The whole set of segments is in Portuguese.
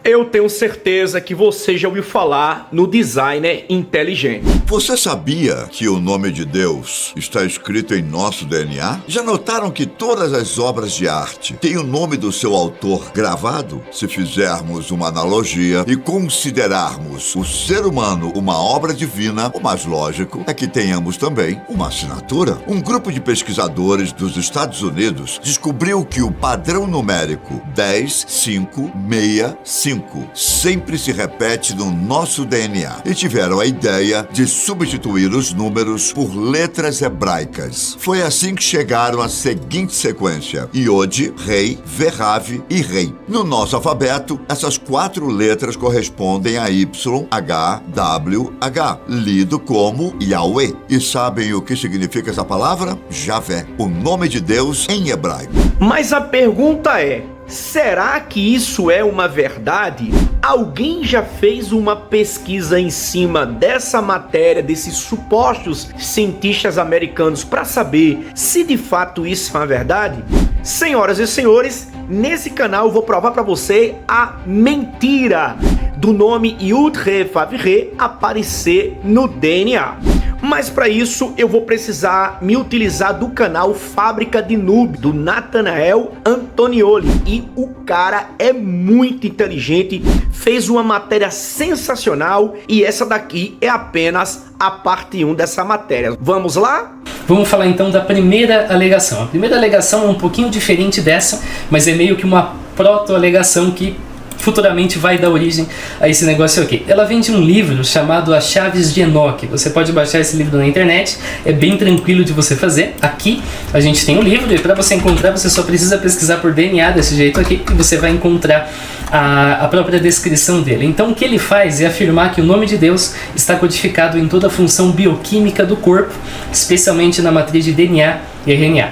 Eu tenho certeza que você já ouviu falar no designer inteligente. Você sabia que o nome de Deus está escrito em nosso DNA? Já notaram que todas as obras de arte têm o nome do seu autor gravado? Se fizermos uma analogia e considerarmos o ser humano uma obra divina, o mais lógico é que tenhamos também uma assinatura. Um grupo de pesquisadores dos Estados Unidos descobriu que o padrão numérico 10-5-6-5 sempre se repete no nosso DNA e tiveram a ideia de substituir os números por letras hebraicas. Foi assim que chegaram à seguinte sequência: Iod, Rei, Verrav e Rei. No nosso alfabeto, essas 4 letras correspondem a Y, H, W, H, lido como Yahweh. E sabem o que significa essa palavra? Javé, o nome de Deus em hebraico. Mas a pergunta é: será que isso é uma verdade? Alguém já fez uma pesquisa em cima dessa matéria, desses supostos cientistas americanos, para saber se de fato isso é uma verdade? Senhoras e senhores, nesse canal eu vou provar para você a mentira do nome Yud Re Vav Re aparecer no DNA. Mas para isso eu vou precisar me utilizar do canal Fábrica de Noob, do Nathanael Antonioli. E o cara é muito inteligente, fez uma matéria sensacional e essa daqui é apenas a parte 1 dessa matéria. Vamos lá? Vamos falar então da primeira alegação. A primeira alegação é um pouquinho diferente dessa, mas é meio que uma proto-alegação que futuramente vai dar origem a esse negócio aqui. Ela vem de um livro chamado As Chaves de Enoque. Você pode baixar esse livro na internet, é bem tranquilo de você fazer. Aqui a gente tem o livro e para você encontrar você só precisa pesquisar por DNA desse jeito aqui e você vai encontrar a própria descrição dele. Então o que ele faz é afirmar que o nome de Deus está codificado em toda a função bioquímica do corpo, especialmente na matriz de DNA e RNA.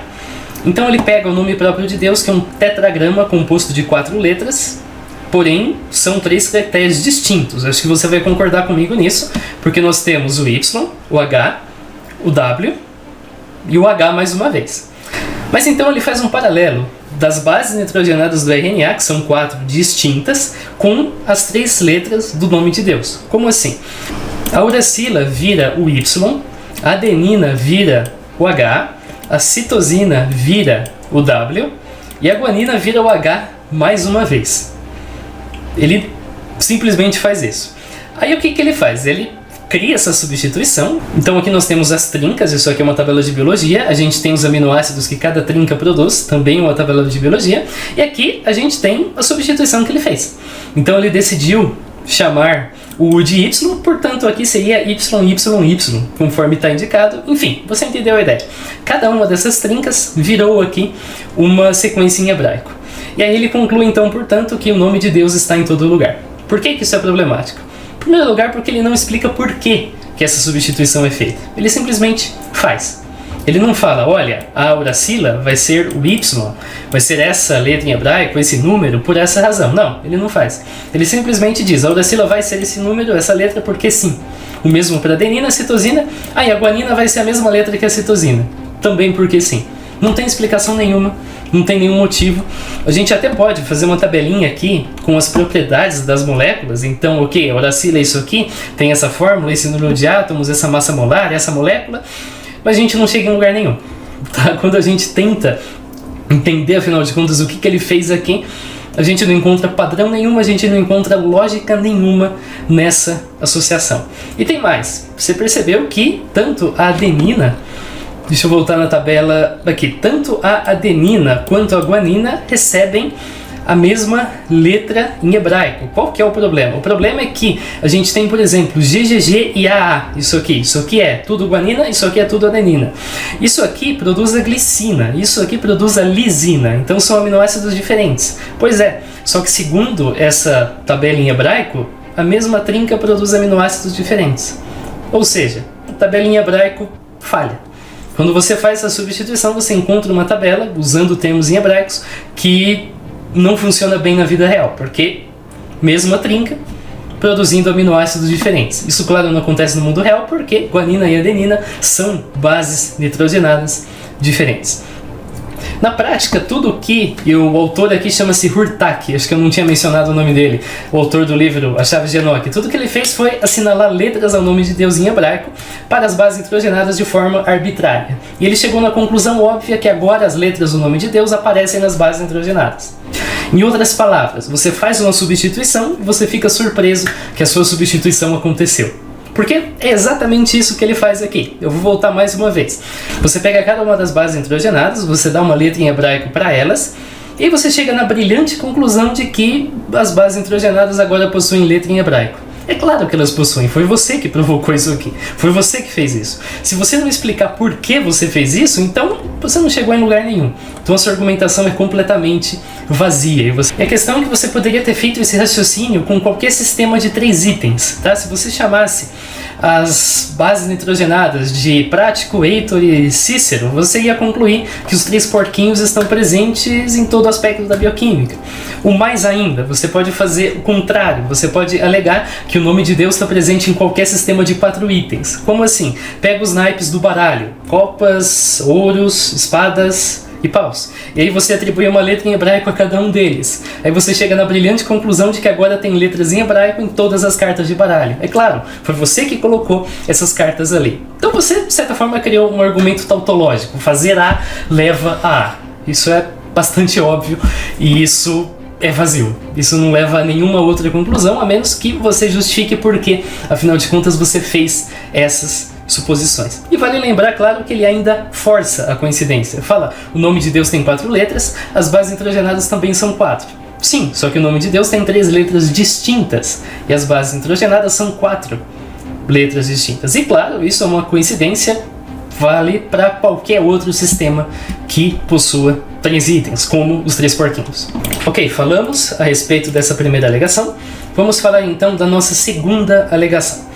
Então ele pega o nome próprio de Deus, que é um tetragrama composto de 4 letras, porém, são 3 caracteres distintos. Acho que você vai concordar comigo nisso, porque nós temos o Y, o H, o W e o H mais uma vez. Mas então ele faz um paralelo das bases nitrogenadas do RNA, que são 4 distintas, com as 3 letras do nome de Deus. Como assim? A uracila vira o Y, a adenina vira o H, a citosina vira o W e a guanina vira o H mais uma vez. Ele simplesmente faz isso. Aí o que ele faz? Ele cria essa substituição. Então aqui nós temos as trincas, isso aqui é uma tabela de biologia. A gente tem os aminoácidos que cada trinca produz, também uma tabela de biologia. E aqui a gente tem a substituição que ele fez. Então ele decidiu chamar o de Y, portanto aqui seria YYY, conforme está indicado. Enfim, você entendeu a ideia. Cada uma dessas trincas virou aqui uma sequência em hebraico. E aí ele conclui então, portanto, que o nome de Deus está em todo lugar. Por que isso é problemático? Em primeiro lugar, porque ele não explica por que essa substituição é feita. Ele simplesmente faz. Ele não fala, olha, a uracila vai ser o Y, vai ser essa letra em hebraico, esse número, por essa razão. Não, ele não faz. Ele simplesmente diz, a uracila vai ser esse número, essa letra, porque sim. O mesmo para a adenina, a citosina, e a guanina vai ser a mesma letra que a citosina. Também porque sim. Não tem explicação nenhuma, não tem nenhum motivo. A gente até pode fazer uma tabelinha aqui com as propriedades das moléculas. Então, ok, a uracila é isso aqui, tem essa fórmula, esse número de átomos, essa massa molar, essa molécula, mas a gente não chega em lugar nenhum. Tá? Quando a gente tenta entender, afinal de contas, o que ele fez aqui, a gente não encontra padrão nenhum, a gente não encontra lógica nenhuma nessa associação. E tem mais, você percebeu que tanto a adenina, deixa eu voltar na tabela aqui. Tanto a adenina quanto a guanina recebem a mesma letra em hebraico. Qual que é o problema? O problema é que a gente tem, por exemplo, GGG e AA. Isso aqui é tudo guanina, isso aqui é tudo adenina. Isso aqui produz a glicina, isso aqui produz a lisina. Então são aminoácidos diferentes. Pois é, só que segundo essa tabela em hebraico, a mesma trinca produz aminoácidos diferentes. Ou seja, a tabela em hebraico falha. Quando você faz essa substituição, você encontra uma tabela, usando termos em hebraicos, que não funciona bem na vida real, porque mesma trinca produzindo aminoácidos diferentes. Isso, claro, não acontece no mundo real, porque guanina e adenina são bases nitrogenadas diferentes. Na prática, tudo que, e o autor aqui chama-se Hurtak, acho que eu não tinha mencionado o nome dele, o autor do livro A Chave de Enoque, tudo que ele fez foi assinalar letras ao nome de Deus em hebraico para as bases nitrogenadas de forma arbitrária. E ele chegou na conclusão óbvia que agora as letras do nome de Deus aparecem nas bases nitrogenadas. Em outras palavras, você faz uma substituição e você fica surpreso que a sua substituição aconteceu. Porque é exatamente isso que ele faz aqui. Eu vou voltar mais uma vez. Você pega cada uma das bases nitrogenadas, você dá uma letra em hebraico para elas, e você chega na brilhante conclusão de que as bases nitrogenadas agora possuem letra em hebraico. É claro que elas possuem, foi você que provocou isso aqui, foi você que fez isso. Se você não explicar por que você fez isso, então você não chegou em lugar nenhum. Então a sua argumentação é completamente vazia. E a questão é que você poderia ter feito esse raciocínio com qualquer sistema de 3 itens, tá? Se você chamasse as bases nitrogenadas de Prático, Heitor e Cícero, você ia concluir que os 3 porquinhos estão presentes em todo aspecto da bioquímica. O mais ainda, você pode fazer o contrário, você pode alegar que o nome de Deus está presente em qualquer sistema de 4 itens. Como assim? Pega os naipes do baralho, copas, ouros, espadas e paus. E aí você atribui uma letra em hebraico a cada um deles. Aí você chega na brilhante conclusão de que agora tem letras em hebraico em todas as cartas de baralho. É claro, foi você que colocou essas cartas ali. Então você, de certa forma, criou um argumento tautológico. Fazer A leva a A. Isso é bastante óbvio e isso é vazio. Isso não leva a nenhuma outra conclusão, a menos que você justifique porque, afinal de contas, você fez essas suposições. E vale lembrar, claro, que ele ainda força a coincidência. Fala, o nome de Deus tem 4 letras, as bases nitrogenadas também são 4. Sim, só que o nome de Deus tem 3 letras distintas, e as bases nitrogenadas são 4 letras distintas. E claro, isso é uma coincidência, vale para qualquer outro sistema que possua 3 itens, como os 3 porquinhos. Ok, falamos a respeito dessa primeira alegação, vamos falar então da nossa segunda alegação.